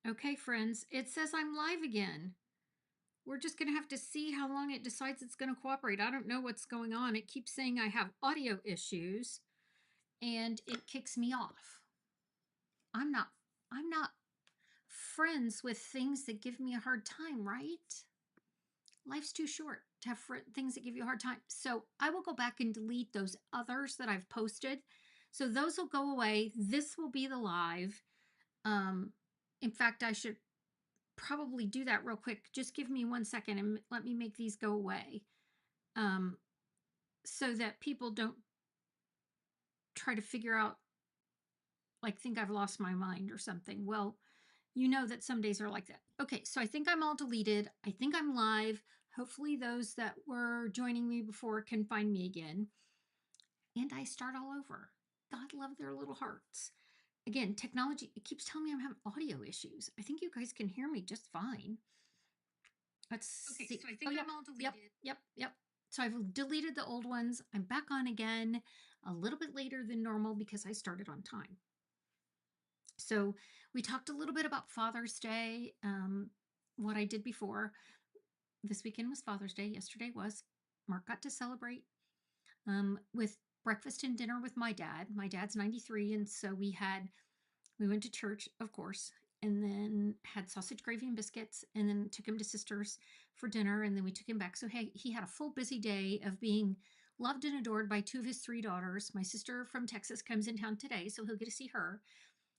Okay, friends, it says I'm live again. We're just going to have to see how long it decides it's going to cooperate. I don't know what's going on. It keeps saying I have audio issues and it kicks me off. I'm not I'm not friends with things that give me a hard time, right? Life's too short to have things that give you a hard time. So, I will go back and delete those others that I've posted. So those will go away. This will be the live. Um in fact, I should probably do that real quick. Just give me 1 second and let me make these go away, um, so that people don't try to figure out, like, think I've lost my mind or something. Well, you know that some days are like that. Okay, so I think I'm all deleted. I think I'm live. Hopefully, those that were joining me before can find me again. And I start all over. God love their little hearts. Again, technology, it keeps telling me I'm having audio issues. I think you guys can hear me just fine. Let's Okay, see. so I Oh, think yep, I'm all yep, deleted. yep. So I've deleted the old ones. I'm back on again a little bit later than normal because I started on time. So we talked a little bit about Father's Day, what I did before. This weekend was Father's Day. Yesterday was. Mark got to celebrate with breakfast and dinner with my dad. My dad's 93, and so we went to church, of course, and then had sausage gravy and biscuits, and then took him to sister's for dinner, and then we took him back. So hey, he had a full busy day of being loved and adored by two of his three daughters. My sister from Texas comes in town today, so he'll get to see her.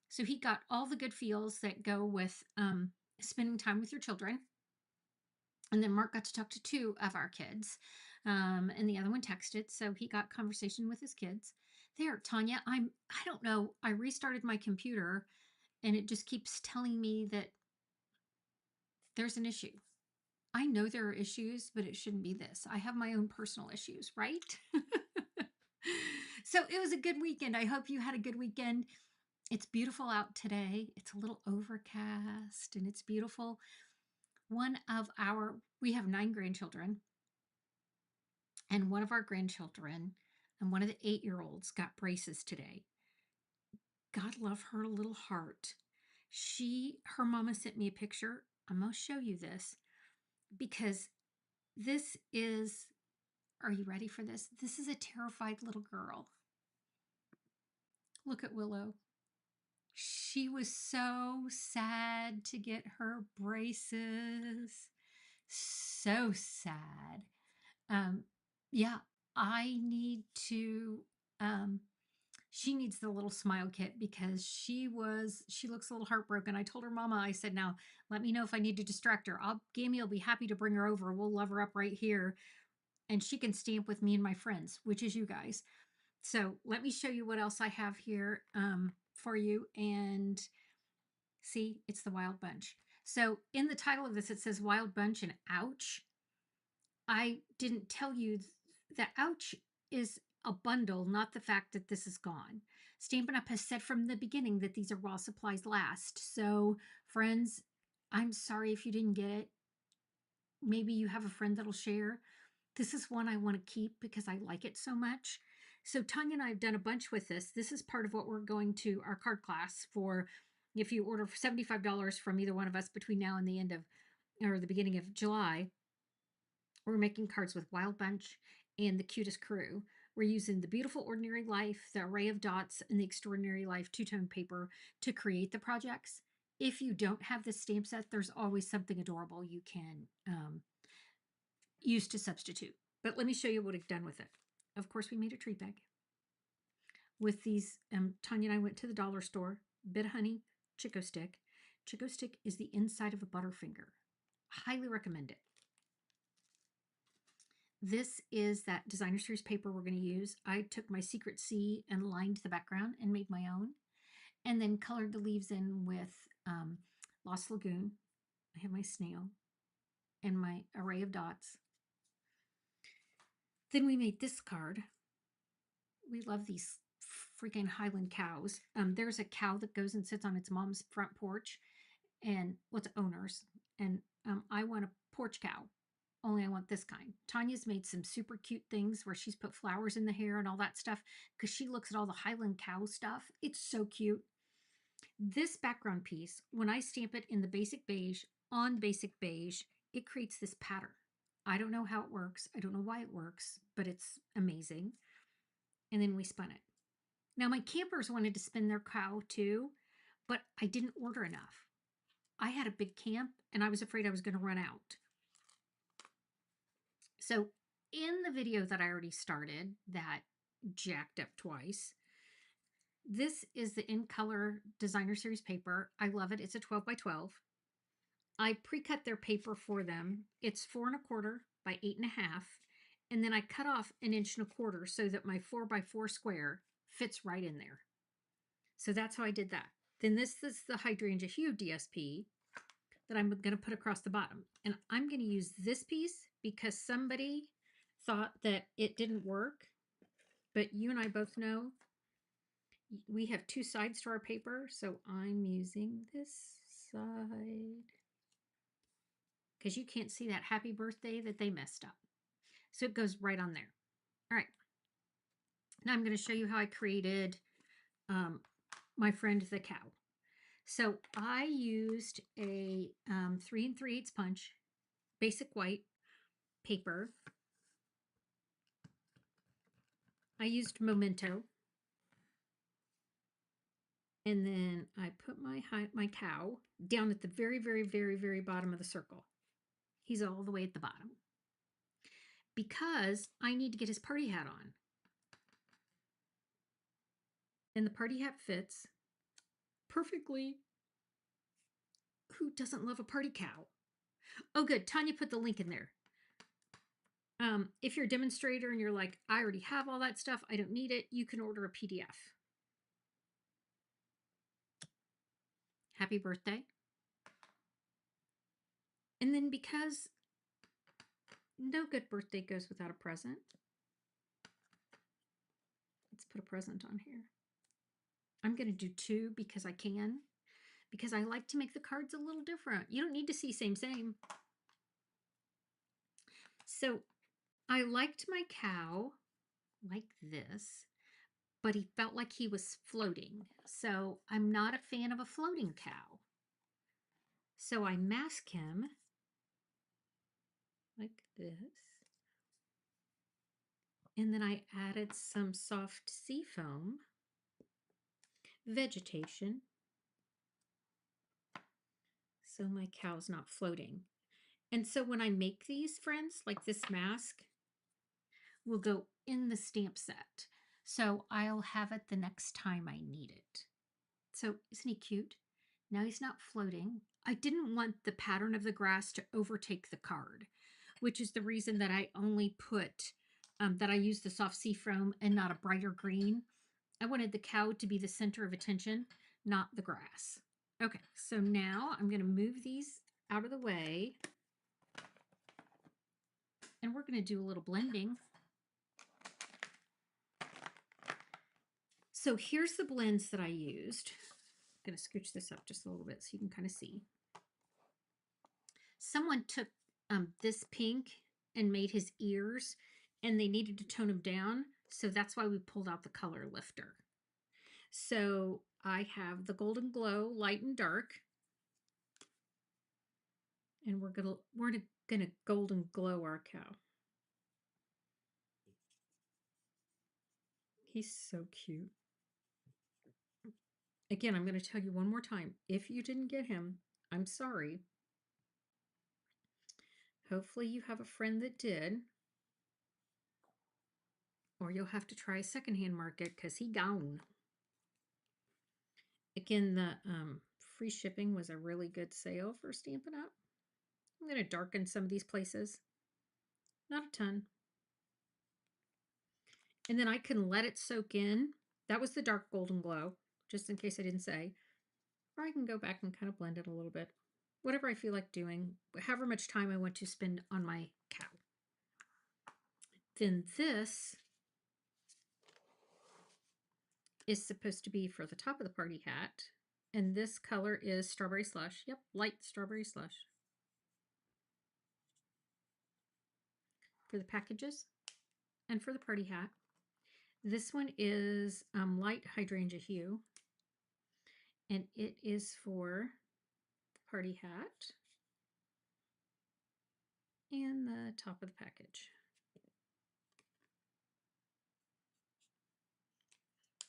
So he got all the good feels that go with spending time with your children. And then Mark got to talk to two of our kids, and the other one texted, so he got conversation with his kids. There, Tonya, I don't know. I restarted my computer and it just keeps telling me that there's an issue. I know there are issues, but it shouldn't be this. I have my own personal issues, right? So it was a good weekend. I hope you had a good weekend. It's beautiful out today. It's a little overcast and it's beautiful. We have 9 grandchildren, and one of our grandchildren and one of the 8-year-olds got braces today. God love her little heart. Her mama sent me a picture. I'm going to show you this because this is, are you ready for this? This is a terrified little girl. Look at Willow. She was so sad to get her braces. So sad. Um, yeah, I need to, um, she needs the little smile kit because she looks a little heartbroken. I told her mama, I said, now let me know if I need to distract her. Gammy will be happy to bring her over. We'll love her up right here and she can stamp with me and my friends, which is you guys. So let me show you what else I have here for you. And see, it's the Wild Bunch. So in the title of this, it says Wild Bunch and ouch. I didn't tell you that ouch is a bundle, not the fact that this is gone. Stampin' Up! Has said from the beginning that these are while supplies last. So, friends, I'm sorry if you didn't get it. Maybe you have a friend that'll share. This is one I want to keep because I like it so much. So Tonya and I have done a bunch with this. This is part of what we're going to our card class for. If you order for $75 from either one of us between now and the end of or the beginning of July, we're making cards with Wild Bunch and the Cutest Crew. We're using the beautiful Ordinary Life, the Array of Dots, and the Extraordinary Life two-tone paper to create the projects. If you don't have this stamp set, there's always something adorable you can use to substitute. But let me show you what I've done with it. Of course, we made a tree bag with these. Tonya and I went to the dollar store, bit of honey, Chico stick. Chico stick is the inside of a Butterfinger. Highly recommend it. This is that designer series paper we're going to use. I took my Secret Sea and lined the background and made my own, and then colored the leaves in with Lost Lagoon. I have my snail and my array of dots. Then we made this card. We love these freaking Highland cows. There's a cow that goes and sits on its mom's front porch, and what's owners, and I want a porch cow. Only I want this kind. Tanya's made some super cute things where she's put flowers in the hair and all that stuff because she looks at all the Highland cow stuff. It's so cute. This background piece, when I stamp it in the basic beige on basic beige, it creates this pattern. I don't know how it works. I don't know why it works, but it's amazing. And then we spun it. Now my campers wanted to spin their cow too, but I didn't order enough. I had a big camp and I was afraid I was going to run out. So in the video that I already started that jacked up twice, this is the In Color Designer Series paper. I love it. It's a 12 by 12. I pre-cut their paper for them. It's 4 1/4 by 8 1/2. And then I cut off 1 1/4 inches so that my 4 by 4 square fits right in there. So that's how I did that. Then this is the Hydrangea Hue DSP that I'm going to put across the bottom. And I'm going to use this piece because somebody thought that it didn't work. But you and I both know we have 2 sides to our paper. So I'm using this side because you can't see that happy birthday that they messed up. So it goes right on there. All right. Now I'm going to show you how I created my friend the cow. So I used a 3 3/8 punch, basic white paper. I used Memento. And then I put my cow down at the very, very, very, very bottom of the circle. He's all the way at the bottom. Because I need to get his party hat on. And the party hat fits perfectly. Who doesn't love a party cow? Oh, good. Tonya put the link in there. If you're a demonstrator and you're like, I already have all that stuff, I don't need it, you can order a PDF. Happy birthday. And then because no good birthday goes without a present, let's put a present on here. I'm going to do 2 because I can, because I like to make the cards a little different. You don't need to see same. So I liked my cow like this, but he felt like he was floating. So I'm not a fan of a floating cow. So I mask him like this. And then I added some soft sea foam, vegetation, so my cow's not floating. And so when I make these, friends, like this mask will go in the stamp set. So I'll have it the next time I need it. So isn't he cute? Now he's not floating. I didn't want the pattern of the grass to overtake the card, which is the reason that I only put, that I used the soft sea foam and not a brighter green. I wanted the cow to be the center of attention, not the grass. Okay, so now I'm going to move these out of the way. And we're going to do a little blending. So here's the blends that I used. I'm going to scooch this up just a little bit so you can kind of see. Someone took this pink and made his ears, and they needed to tone him down. So that's why we pulled out the color lifter. So I have the Golden Glow, light and dark. And we're gonna golden glow our cow. He's so cute. Again, I'm going to tell you one more time. If you didn't get him, I'm sorry. Hopefully you have a friend that did. Or you'll have to try a secondhand market because he gone. Again, the free shipping was a really good sale for Stampin' Up. I'm going to darken some of these places. Not a ton. And then I can let it soak in. That was the dark golden glow, just in case I didn't say. Or I can go back and kind of blend it a little bit. Whatever I feel like doing, however much time I want to spend on my cow. Then this is supposed to be for the top of the party hat. And this color is Strawberry Slush. Yep, light Strawberry Slush. For the packages and for the party hat. This one is light Hydrangea Hue. And it is for the party hat and the top of the package.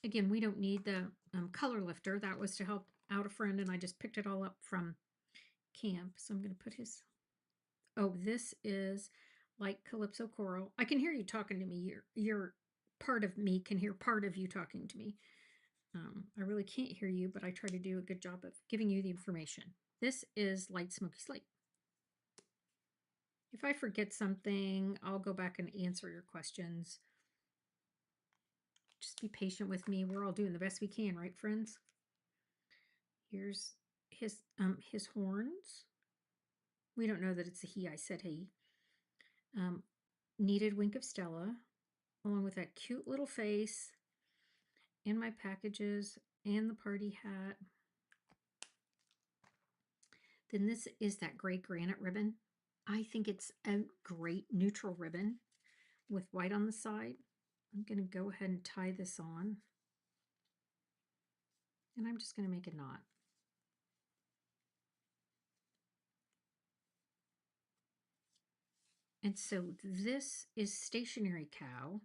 Again, we don't need the color lifter. That was to help out a friend, and I just picked it all up from camp. So I'm going to put his... Oh, this is like Calypso Coral. I can hear you talking to me. You're part of me can hear part of you talking to me. I really can't hear you, but I try to do a good job of giving you the information. This is Light Smoky Slate. If I forget something, I'll go back and answer your questions. Just be patient with me. We're all doing the best we can, right, friends? Here's his horns. We don't know that it's a he. I said he. Kneaded Wink of Stella, along with that cute little face, and my packages, and the party hat. Then this is that gray granite ribbon. I think it's a great neutral ribbon with white on the side. I'm going to go ahead and tie this on. And I'm just going to make a knot. And so this is Stationary Cow.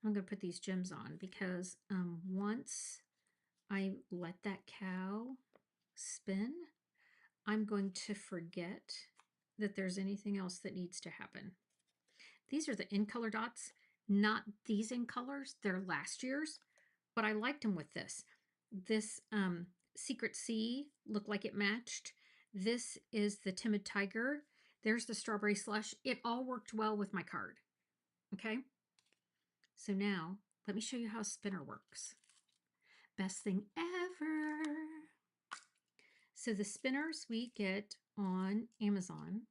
I'm going to put these gems on because once I let that cow spin, I'm going to forget that there's anything else that needs to happen. These are the in color dots, not these in colors. They're last year's, but I liked them with this. This Secret Sea looked like it matched. This is the Timid Tiger. There's the Strawberry Slush. It all worked well with my card. Okay. So now let me show you how a spinner works. Best thing ever. So the spinners we get on Amazon,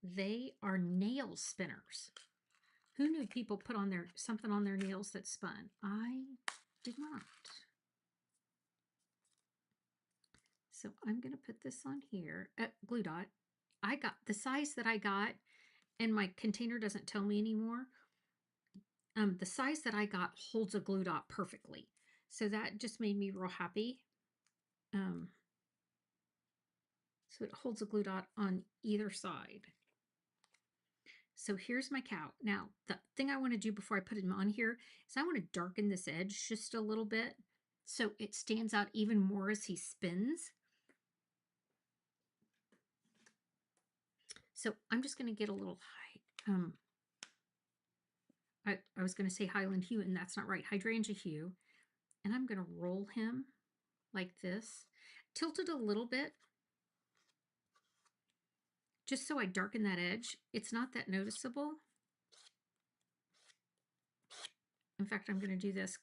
they are nail spinners. Who knew people put on something on their nails that spun? I did not. So I'm going to put this on here. Glue dot. I got the size that I got, and my container doesn't tell me anymore. The size that I got holds a glue dot perfectly. So that just made me real happy. So it holds a glue dot on either side. So here's my cow. Now, the thing I want to do before I put him on here is I want to darken this edge just a little bit so it stands out even more as he spins. So I'm just going to get a little I was going to say Highland Hue, and that's not right. Hydrangea Hue. And I'm going to roll him like this. Tilt it a little bit, just so I darken that edge. It's not that noticeable. In fact, I'm going to do this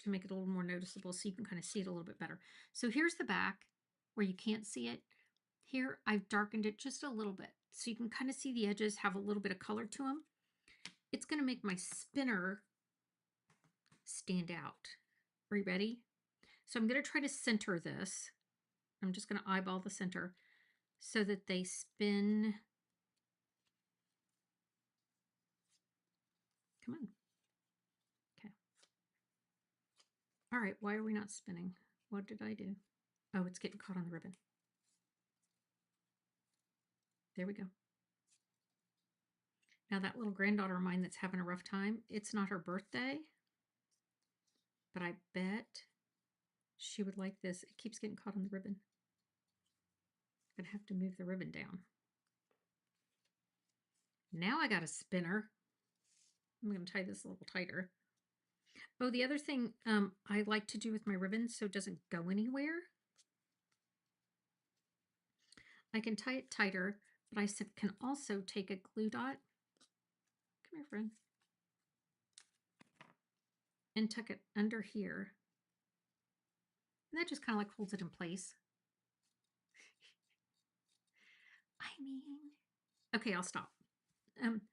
to make it a little more noticeable so you can kind of see it a little bit better. So here's the back where you can't see it. Here, I've darkened it just a little bit so you can kind of see the edges have a little bit of color to them. It's going to make my spinner stand out. Are you ready? So I'm going to try to center this. I'm just going to eyeball the center so that they spin. Come on. Okay. All right, why are we not spinning? What did I do? Oh, it's getting caught on the ribbon. There we go. Now that little granddaughter of mine that's having a rough time, it's not her birthday, but I bet she would like this. It keeps getting caught on the ribbon. I'm going to have to move the ribbon down. Now I got a spinner. I'm going to tie this a little tighter. Oh, the other thing I like to do with my ribbon so it doesn't go anywhere, I can tie it tighter, but I can also take a glue dot. Come here, friend. And tuck it under here. And that just kind of like holds it in place. I mean, okay, I'll stop.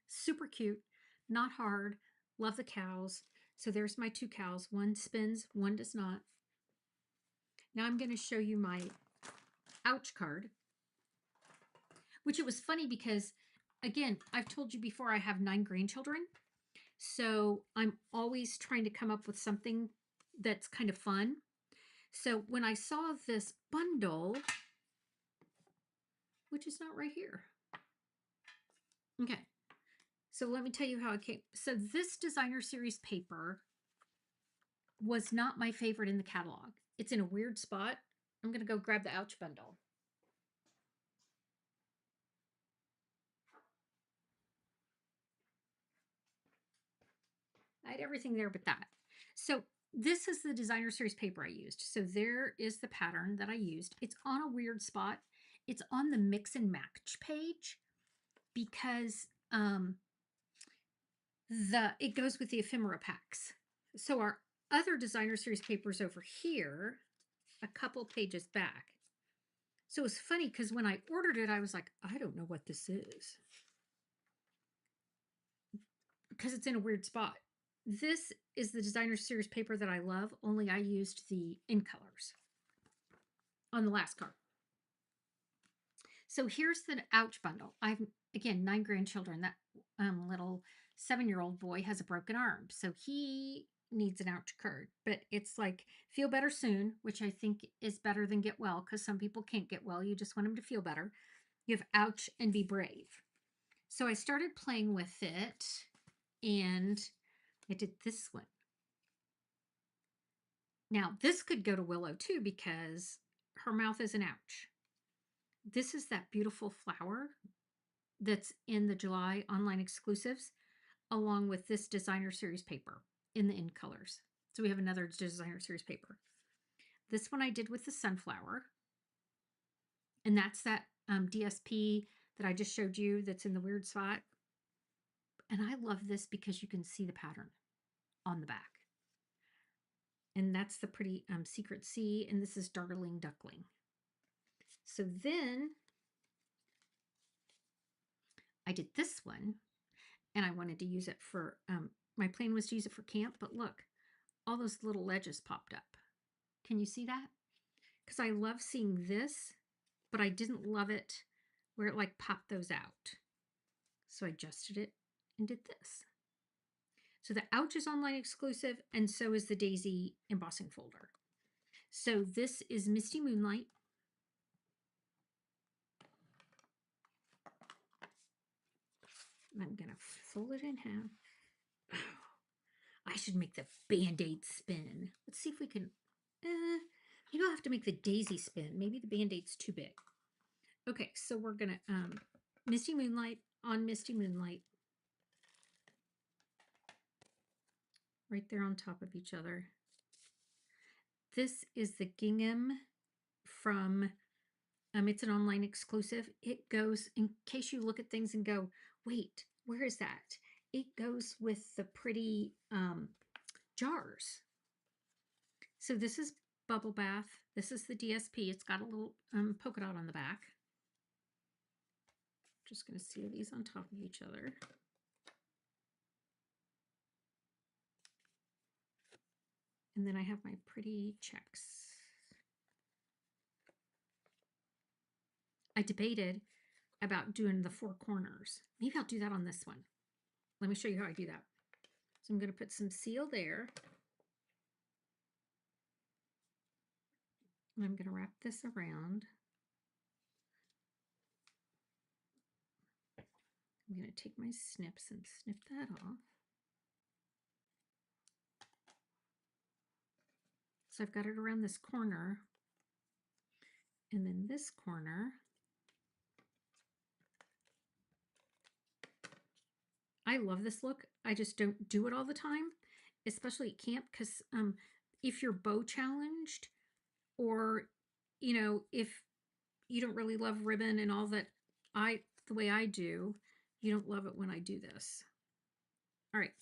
Super cute, not hard. Love the cows. So there's my two cows. One spins, one does not. Now I'm going to show you my ouch card, which it was funny because, again, I've told you before I have 9 grandchildren. So I'm always trying to come up with something that's kind of fun. So when I saw this bundle, which is not right here. Okay. So let me tell you how it came. So this designer series paper was not my favorite in the catalog. It's in a weird spot. I'm going to go grab the Ouch bundle. I had everything there but that. So this is the designer series paper I used. So there is the pattern that I used. It's on a weird spot. It's on the mix and match page because it goes with the ephemera packs. So our other designer series papers over here, a couple pages back. So it's funny because when I ordered it, I was like, I don't know what this is. Because it's in a weird spot. This is the designer series paper that I love, only I used the in colors on the last card. So here's the Ouch bundle. I've, again, 9 grandchildren. That little 7-year-old boy has a broken arm. So he needs an Ouch card. But it's like feel better soon, which I think is better than get well because some people can't get well. You just want them to feel better. You have Ouch and be brave. So I started playing with it and I did this one. Now, this could go to Willow too because her mouth is an ouch. This is that beautiful flower that's in the July online exclusives, along with this designer series paper in the in colors. So we have another designer series paper. This one I did with the sunflower. And that's that DSP that I just showed you that's in the weird spot. And I love this because you can see the pattern on the back. And that's the pretty Secret Sea, and this is Darling Duckling. So then I did this one, and I wanted to use it for, my plan was to use it for camp, but look, all those little ledges popped up. Can you see that? Because I love seeing this, but I didn't love it where it like popped those out. So I adjusted it and did this. So the Ouch is online exclusive, and so is the Daisy embossing folder. So this is Misty Moonlight. I'm going to fold it in half. Oh, I should make the Band-Aid spin. Let's see if we can. Maybe I'll have to make the Daisy spin. Maybe the Band-Aid's too big. Okay, so we're going to Misty Moonlight on Misty Moonlight. Right there on top of each other. This is the gingham from, it's an online exclusive. It goes, in case you look at things and go, wait, where is that? It goes with the pretty jars. So this is Bubble Bath. This is the DSP. It's got a little polka dot on the back. Just going to seal these on top of each other. And then I have my pretty checks. I debated about doing the 4 corners. Maybe I'll do that on this one. Let me show you how I do that. So I'm going to put some seal there. And I'm going to wrap this around. I'm going to take my snips and snip that off. So I've got it around this corner. And then this corner. I love this look. I just don't do it all the time, especially at camp, because if you're bow challenged or, you know, if you don't really love ribbon and all that, the way I do, you don't love it when I do this. All right,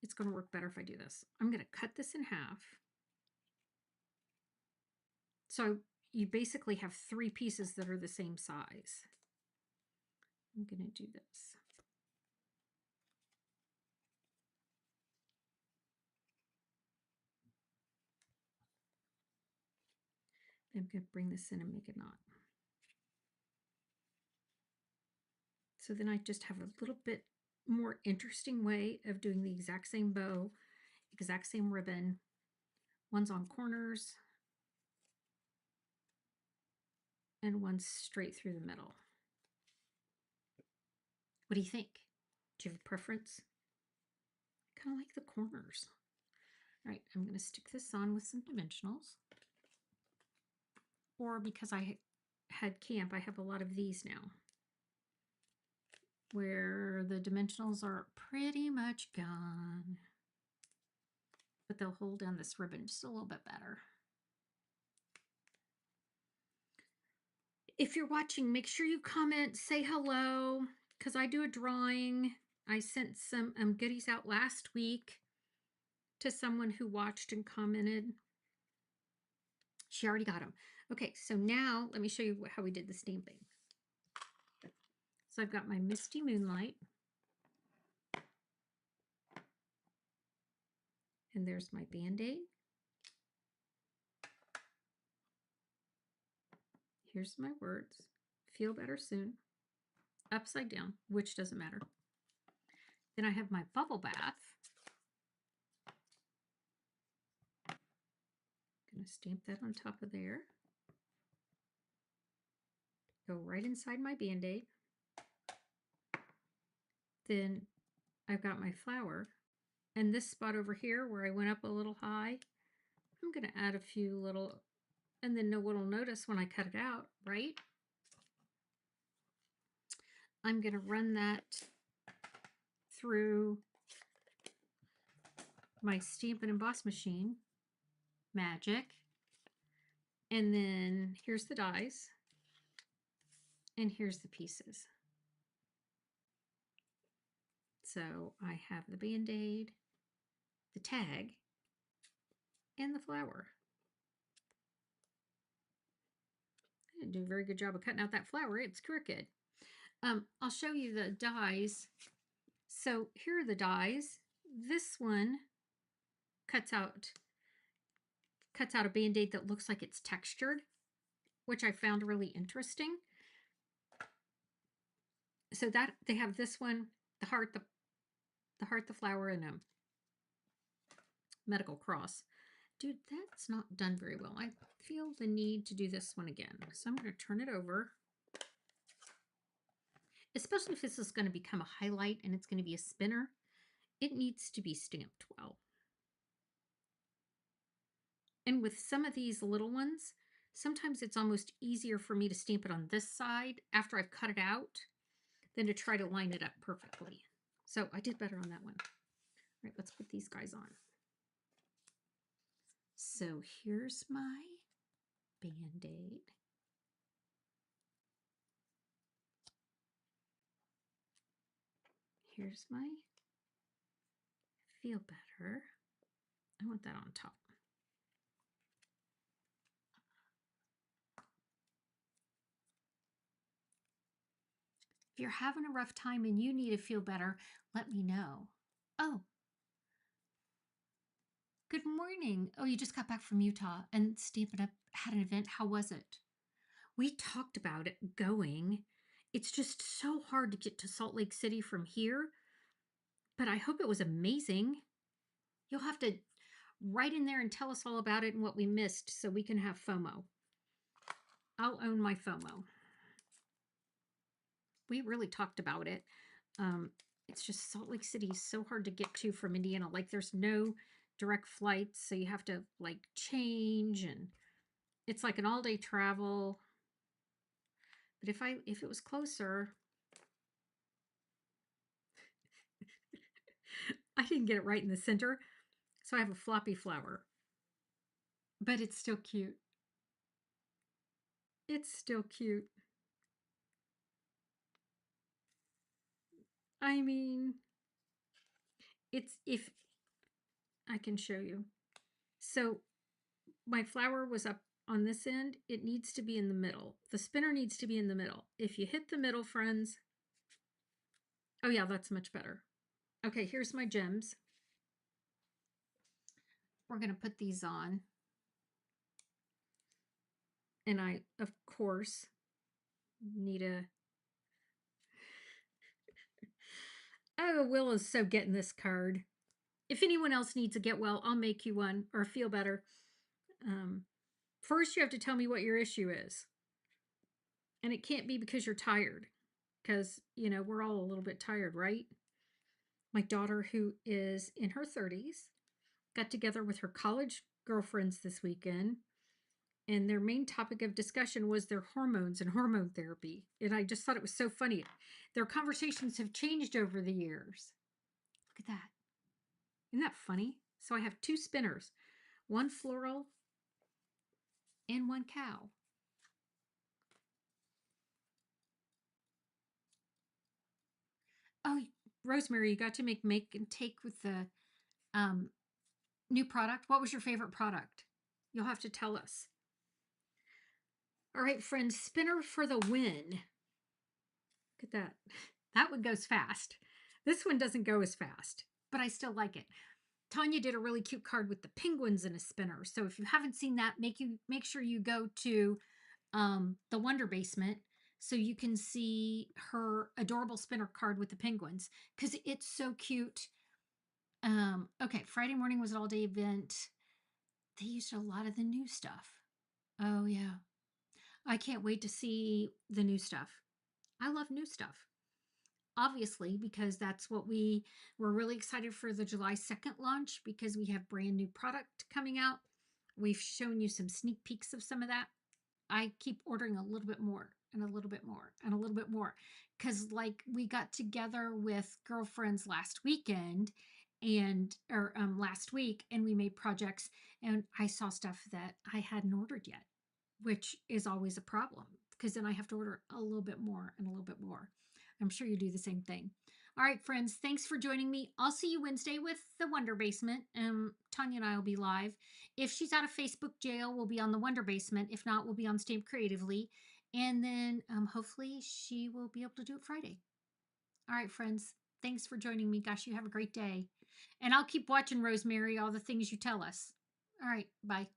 it's going to work better if I do this. I'm going to cut this in half. So you basically have 3 pieces that are the same size. I'm going to do this. I'm going to bring this in and make a knot. So then I just have a little bit more interesting way of doing the exact same bow, exact same ribbon. One's on corners, and one straight through the middle. What do you think? Do you have a preference? Kind of like the corners. All right, I'm going to stick this on with some dimensionals. Or because I had camp, I have a lot of these now, where the dimensionals are pretty much gone. But they'll hold down this ribbon just a little bit better. If you're watching, make sure you comment, say hello, because I do a drawing. I sent some goodies out last week to someone who watched and commented. She already got them. Okay, so now let me show you how we did the stamping. So I've got my Misty Moonlight. And there's my Band-Aid. Here's my words. Feel better soon. Upside down, which doesn't matter. Then I have my bubble bath. I'm going to stamp that on top of there. Go right inside my Band-Aid. Then I've got my flower. And this spot over here where I went up a little high, I'm going to add a few little, and then no one will notice when I cut it out, right? I'm going to run that through my Stamp and Emboss machine, Magic. And then here's the dies. And here's the pieces. So I have the Band-Aid, the tag, and the flower. I didn't do a very good job of cutting out that flower. It's crooked. I'll show you the dies. So here are the dies. This one cuts out a Band-Aid that looks like it's textured, which I found really interesting. So that they have this one, the heart, the flower, and a medical cross. Dude, that's not done very well. I feel the need to do this one again. So I'm going to turn it over. Especially if this is going to become a highlight and it's going to be a spinner, it needs to be stamped well. And with some of these little ones, sometimes it's almost easier for me to stamp it on this side after I've cut it out than to try to line it up perfectly. So I did better on that one. All right, let's put these guys on. So here's my Band-Aid. Here's my Feel Better. I want that on top. If you're having a rough time and you need to feel better, let me know. Oh, good morning. Oh, you just got back from Utah and Stampin' Up! Had an event. How was it? We talked about it going. It's just so hard to get to Salt Lake City from here, but I hope it was amazing. You'll have to write in there and tell us all about it and what we missed so we can have FOMO. I'll own my FOMO. We really talked about it. It's just Salt Lake City is so hard to get to from Indiana. Like there's no direct flights, so you have to like change, and it's like an all-day travel. But if it was closer, I didn't get it right in the center, so I have a floppy flower. But it's still cute. It's still cute. I mean, if I can show you. So my flower was up on this end. It needs to be in the middle. The spinner needs to be in the middle. If you hit the middle, friends. Oh yeah, that's much better. Okay, here's my gems. We're going to put these on. And I, of course, need a... Oh, Will is so getting this card. If anyone else needs a get well, I'll make you one, or feel better. First, you have to tell me what your issue is. And it can't be because you're tired, because, we're all a little bit tired, right? My daughter, who is in her 30s, got together with her college girlfriends this weekend, and their main topic of discussion was their hormones and hormone therapy. And I just thought it was so funny. Their conversations have changed over the years. Look at that. Isn't that funny? So I have 2 spinners, one floral and one cow. Oh, Rosemary, you got to make and take with the um, new product. What was your favorite product? You'll have to tell us. All right, friends, spinner for the win. Look at that. That one goes fast. This one doesn't go as fast, but I still like it. Tonya did a really cute card with the penguins in a spinner. So if you haven't seen that, make sure you go to the Wonder Basement so you can see her adorable spinner card with the penguins, because it's so cute. Okay, Friday morning was an all-day event. They used a lot of the new stuff. Oh yeah. I can't wait to see the new stuff. I love new stuff. Obviously, because that's what we're really excited for the July 2nd launch, because we have brand new product coming out. We've shown you some sneak peeks of some of that. I keep ordering a little bit more and a little bit more and a little bit more, because like we got together with girlfriends last weekend or last week, and we made projects, and I saw stuff that I hadn't ordered yet, which is always a problem, because then I have to order a little bit more and a little bit more. I'm sure you do the same thing. All right, friends, thanks for joining me. I'll see you Wednesday with the Wonder Basement. Tonya and I will be live. If she's out of Facebook jail, we'll be on the Wonder Basement. If not, we'll be on Stamp Creatively. And then hopefully she will be able to do it Friday. All right, friends, thanks for joining me. Gosh, you have a great day. And I'll keep watching, Rosemary, all the things you tell us. All right, bye.